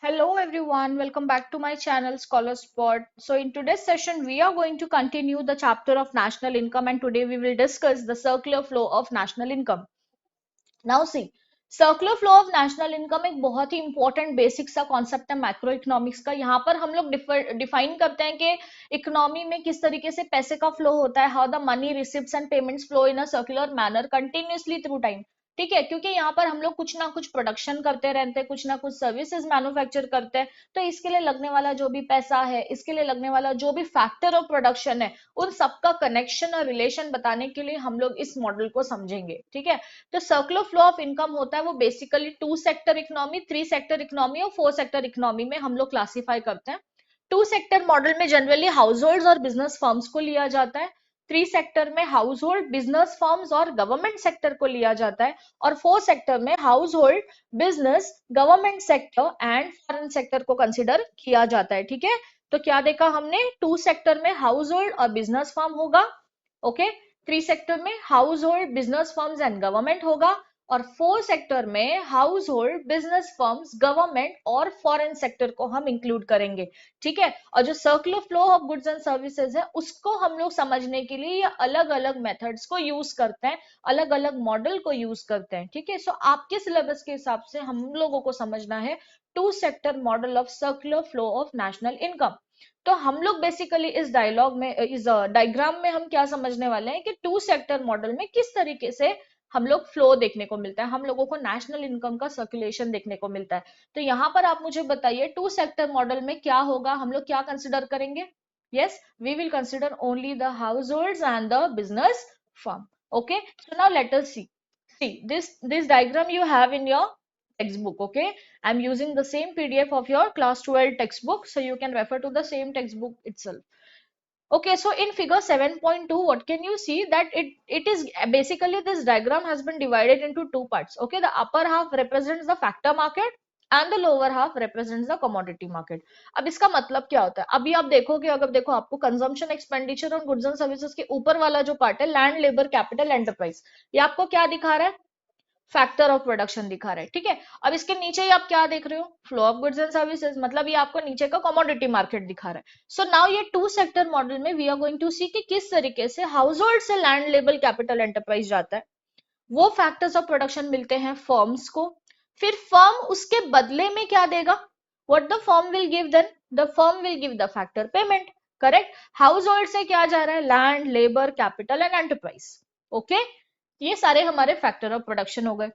Hello everyone, welcome back to my channel Scholar Spot. So in today's session we are going to continue the chapter of national income and today we will discuss the circular flow of national income. Now see, circular flow of national income एक बहुत ही important basic सा concept है macro economics का। यहाँ पर हम लोग define करते हैं कि इकोनॉमी में किस तरीके से पैसे का फ्लो होता है, how the money receipts and payments flow in a circular manner continuously through time. ठीक है, क्योंकि यहाँ पर हम लोग कुछ ना कुछ प्रोडक्शन करते रहते हैं, कुछ ना कुछ सर्विसेज मैन्युफैक्चर करते हैं, तो इसके लिए लगने वाला जो भी पैसा है, इसके लिए लगने वाला जो भी फैक्टर ऑफ प्रोडक्शन है, उन सबका कनेक्शन और रिलेशन बताने के लिए हम लोग इस मॉडल को समझेंगे। ठीक है, तो सर्कुलर फ्लो ऑफ इनकम होता है वो basically 2 sector economy, 3 sector economy और 4 सेक्टर इकोनॉमी में हम लोग क्लासिफाई करते हैं। 2 सेक्टर मॉडल में जनरली हाउस होल्ड और बिजनेस फर्म्स को लिया जाता है, 3 सेक्टर में हाउस होल्ड, बिजनेस फर्म्स और गवर्नमेंट सेक्टर को लिया जाता है, और 4 सेक्टर में house hold, business, government sector and foreign sector को कंसिडर किया जाता है। ठीक है, तो क्या देखा हमने, 2 सेक्टर में हाउस होल्ड और बिजनेस फर्म होगा, ओके, 3 सेक्टर में house hold, business firms and government होगा, और 4 सेक्टर में house hold, business firms, government और फॉरेन सेक्टर को हम इंक्लूड करेंगे। ठीक है, और जो circular flow of goods and services है उसको हम लोग समझने के लिए ये अलग अलग मेथड्स को यूज करते हैं, अलग अलग मॉडल को यूज करते हैं। ठीक है, सो आपके सिलेबस के हिसाब से हम लोगों को समझना है 2 sector model of circular flow of national income. तो हम लोग बेसिकली इस डायलॉग में, इस डायग्राम में हम क्या समझने वाले हैं कि 2 सेक्टर मॉडल में किस तरीके से हम लोग फ्लो देखने को मिलता है, हम लोगों को नेशनल इनकम का सर्कुलेशन देखने को मिलता है। तो यहाँ पर आप मुझे बताइए 2 सेक्टर मॉडल में क्या होगा, हम लोग क्या कंसिडर करेंगे। Yes, we will consider only the households and the business firm. Okay, so now let us see this diagram you have in your textbook. Okay, I'm using the same PDF of your class 12 textbook, so you can refer to the same textbook itself. Okay, so in figure 7.2, what can you see that it is basically this diagram has been divided into two parts. Okay, the upper half represents the factor market and the lower half represents the commodity market. अब इसका मतलब क्या होता है, अभी आप देखोगे, अगर देखो आपको कंजम्पशन एक्सपेंडिचर और गुड्स एंड सर्विसेज के ऊपर वाला जो पार्ट है, लैंड, लेबर, कैपिटल, एंटरप्राइज, ये आपको क्या दिखा रहा है, फैक्टर ऑफ प्रोडक्शन दिखा रहा है। ठीक है, अब इसके नीचे ही आप क्या देख रहे हो, flow of goods and services, मतलब ये आपको नीचे का कमोडिटी मार्केट दिखा रहा है। सो नाउ ये 2 सेक्टर मॉडल में वी आर गोइंग टू सी कि किस तरीके से हाउस होल्ड से लैंड, लेबर, कैपिटल, एंटरप्राइज जाता है, वो फैक्टर्स ऑफ प्रोडक्शन मिलते हैं फर्म्स को, फिर फर्म उसके बदले में क्या देगा, what the firm will give, then the firm will give the factor payment. Correct, household से क्या जा रहा है, land, labour, capital and enterprise. Okay, ये सारे हमारे फैक्टर ऑफ प्रोडक्शन हो गए।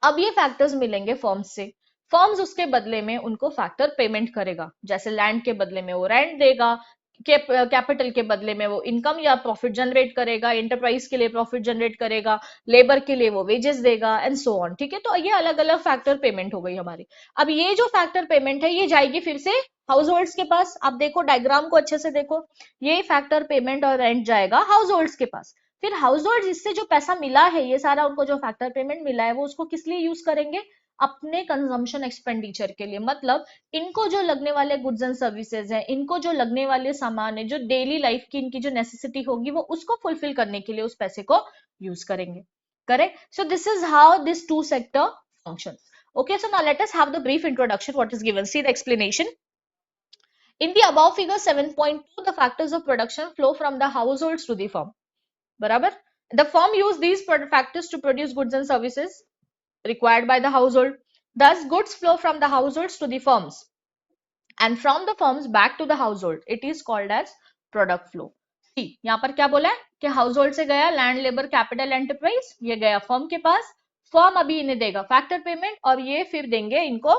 अब ये फैक्टर्स मिलेंगे फर्म्स से, फर्म्स उसके बदले में उनको फैक्टर पेमेंट करेगा, जैसे लैंड के बदले में वो रेंट देगा, कैपिटल के बदले में वो इनकम या प्रॉफिट जनरेट करेगा, एंटरप्राइज के लिए प्रॉफिट जनरेट करेगा, लेबर के लिए वो वेजेस देगा एंड सो ऑन। ठीक है, तो ये अलग अलग फैक्टर पेमेंट हो गई हमारी। अब ये जो फैक्टर पेमेंट है ये जाएगी फिर से हाउस होल्ड्स के पास। आप देखो डायग्राम को अच्छे से देखो, ये फैक्टर पेमेंट और रेंट जाएगा हाउस होल्ड्स के पास, फिर हाउस होल्ड इससे जो पैसा मिला है, ये सारा उनको जो फैक्टर पेमेंट मिला है, वो उसको किस लिए यूज करेंगे, अपने कंजम्पशन एक्सपेंडिचर के लिए। मतलब इनको जो लगने वाले गुड्स एंड सर्विसेज हैं, इनको जो लगने वाले सामान है, जो डेली लाइफ की इनकी जो नेसेसिटी होगी, वो उसको फुलफिल करने के लिए उस पैसे को यूज करेंगे। Correct, so this is how this 2 sector functions. Okay, so now let us have the brief introduction what is given. See the explanation. In the above figure 7.2, the factors of production flow from the households to the firm. बराबर, the firm use these factors to produce goods and services required by the household. Thus goods flow from the households to the firms and from the firms back to the household. It is called as product flow. See, यहाँ पर क्या बोला है कि household से गया land, labour, capital, enterprise, ये गया फर्म के पास, फर्म अभी इन्हें देगा फैक्टर पेमेंट और ये फिर देंगे इनको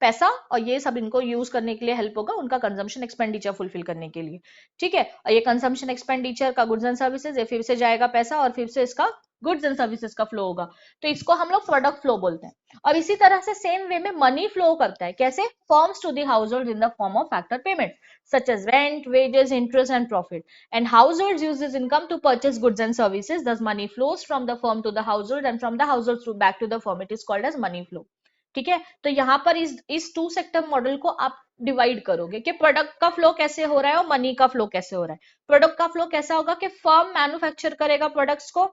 पैसा, और ये सब इनको यूज करने के लिए हेल्प होगा उनका कंजम्पशन एक्सपेंडिचर फुलफिल करने के लिए। ठीक है, और ये कंजम्पशन एक्सपेंडिचर का गुड्स एंड सर्विसेज, ये फिर से जाएगा पैसा और फिर से इसका गुड्स एंड सर्विसेज का फ्लो होगा, तो इसको हम लोग प्रोडक्ट फ्लो बोलते हैं। और इसी तरह से सेम वे में मनी फ्लो करता है, कैसे, firms to the household in the form of factor payment such as rent, wages, interest and profit, and households use this income to purchase goods and services. Thus money flows from the firm to the household and from the household through back to the firm. It is called as money flow. ठीक है, तो यहाँ पर इस 2 sector model को आप divide करोगे कि प्रोडक्ट का फ्लो कैसे हो रहा है और मनी का फ्लो कैसे हो रहा है। प्रोडक्ट का फ्लो कैसा होगा कि फर्म मैन्युफैक्चर करेगा प्रोडक्ट्स को,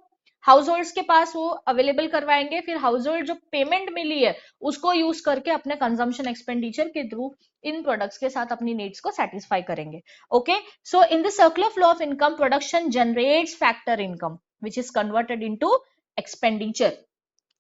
हाउस होल्ड्स के पास वो अवेलेबल करवाएंगे, फिर हाउस होल्ड जो पेमेंट मिली है उसको यूज करके अपने कंजम्पशन एक्सपेंडिचर के थ्रू इन प्रोडक्ट्स के साथ अपनी नीड्स को सेटिस्फाई करेंगे. Okay, so in the circular flow of income, production generates factor income which is converted into expenditure.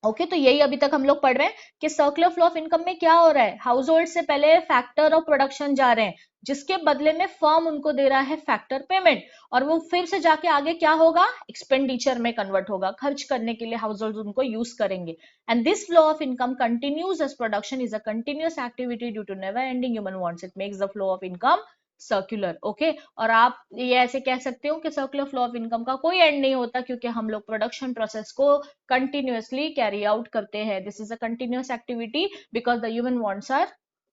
Okay, तो यही अभी तक हम लोग पढ़ रहे हैं कि सर्कुलर फ्लो ऑफ इनकम में क्या हो रहा है, हाउस होल्ड से पहले फैक्टर ऑफ प्रोडक्शन जा रहे हैं, जिसके बदले में फर्म उनको दे रहा है फैक्टर पेमेंट, और वो फिर से जाके आगे क्या होगा, एक्सपेंडिचर में कन्वर्ट होगा, खर्च करने के लिए हाउस होल्ड उनको यूज करेंगे. And this flow of income continues as production is a continuous activity due to never ending human wants, it makes the flow of income circular. Okay, और आप ये ऐसे कह सकते हो कि सर्कुलर फ्लो ऑफ इनकम का कोई एंड नहीं होता, क्योंकि हम लोग प्रोडक्शन प्रोसेस को continuously carry out करते हैं. This is a continuous activity because the human wants are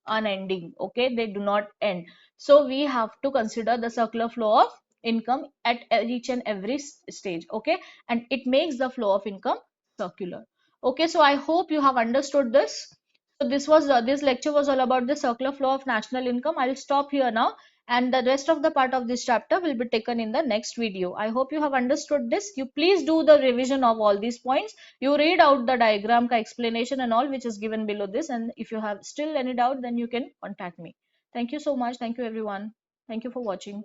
unending. Okay, they do not end. So we have to consider the circular flow of income at each and every stage. Okay, and it makes the flow of income circular. Okay, so I hope you have understood this. So this lecture was all about the circular flow of national income. I'll stop here now, and the rest of the part of this chapter will be taken in the next video. I hope you have understood this. You please do the revision of all these points. You read out the diagram ka explanation and all which is given below this, and if you have still any doubt, then you can contact me. Thank you so much. Thank you everyone. Thank you for watching.